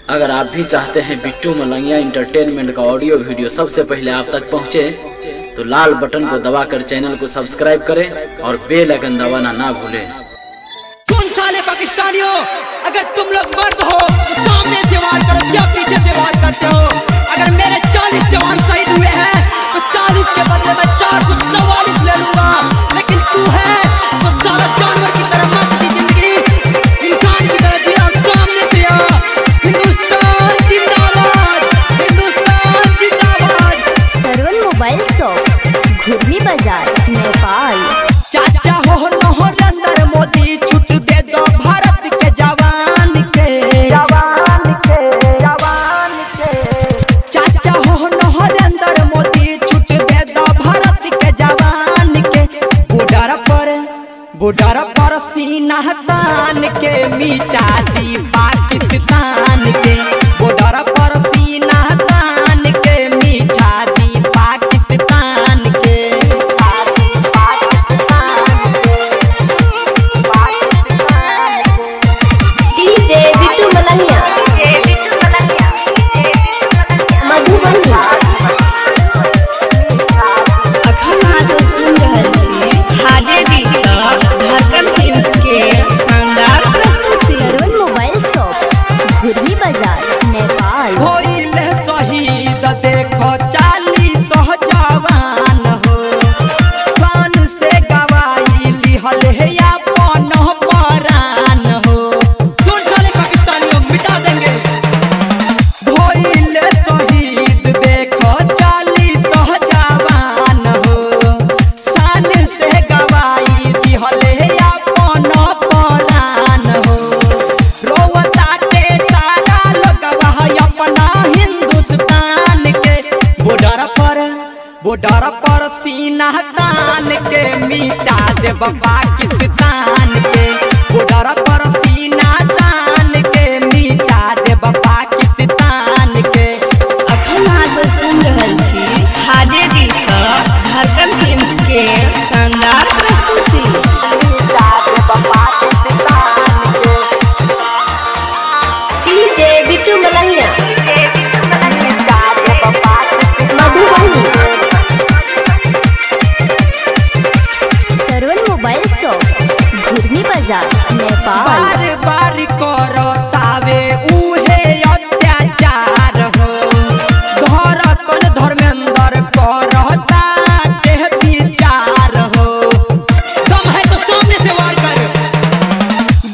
अगर आप भी चाहते हैं बिट्टू मलंगिया इंटरटेनमेंट का ऑडियो वीडियो सबसे पहले आप तक पहुंचे, तो लाल बटन को दबाकर चैनल को सब्सक्राइब करें और बेल आइकन दबाना ना भूलें। सुन साले पाकिस्तानियों, अगर तुम लोग मर्द हो तो सामने से वार करो या पीछे से वार करते हो। अगर मेरे 40 जवान शहीद हुए हैं तो 40 के बदले में 444 ले लूंगा, लेकिन तू है तो साला जानवर की तरह मत जी जिंदगी, इंसान की तरह जिया। सामने से आ, हिंदुस्तान जिंदाबाद, हिंदुस्तान जिंदाबाद। सरवन मोबाइल शॉप, घुर्मी बाजार, नेपाल। चाचा हो नरेंद्र मोदी, छूट दे दो भारत के जवान के, जवान के, जवान के। चाचा हो नरेंद्र मोदी, छूट दे दो भारत के जवान के। बॉर्डर पर सीना तान के मिटा दी पाकिस्तान के। बॉर्डर पर सीना तान के मिटा दी पाकिस्तान के। डीजे बिट्टू मलंगिया, मधुबनी। अखन अहाँ सब सुन रहल छी हाजे दी सँ धड़कन फिल्म्स के शानदार प्रस्तुति। सरवन मोबाइल शॉप, घुर्मी बाजार, नेपाल। होइले शहीद देखो 40 जवान हो, शान से गवाई लिहल है अपन प्राण हो। सुन साले पाकिस्तानियों, मिटा देंगे। होइले शहीद देखो 40 जवान हो, शान से गवाई लिहल है अपन प्राण हो। रोवताटे सारा लोगवा अपना हिंदुस्तान के। बॉर्डर पर सीना तान के मिटा देब पाकिस्तान के। बॉर्डर पर सीना तान के मिटा देब पाकिस्तान के। अखन अहाँ सब सुन रहल छी हाजे दी सँ धड़कन फिल्म्स के शानदार प्रस्तुति। मिटा देब पाकिस्तान के। डीजे बिट्टू मलंगिया, मिटा देब पाकिस्तान। मधुबनी। सरवन मोबाइल शॉप, घुर्मी बाजार, नेपाल। बार बार करतावे उहे अत्याचार हो, धड़कन धर्मेंद्र करता के विचार हो। दम है तो सामने से वार कर।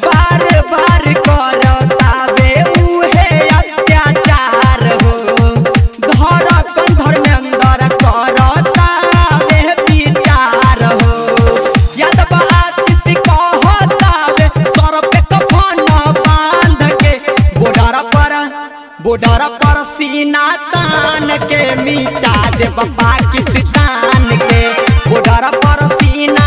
बार बार करतावे उहे अत्याचार हो, धड़कन धर्मेंद्र करता के विचार हो। यादव आतिश कहतावे सर पे कफन बांध के। बॉर्डर पर सीना तान के मिटा देब पाकिस्तान के। बॉर्डर पर सीना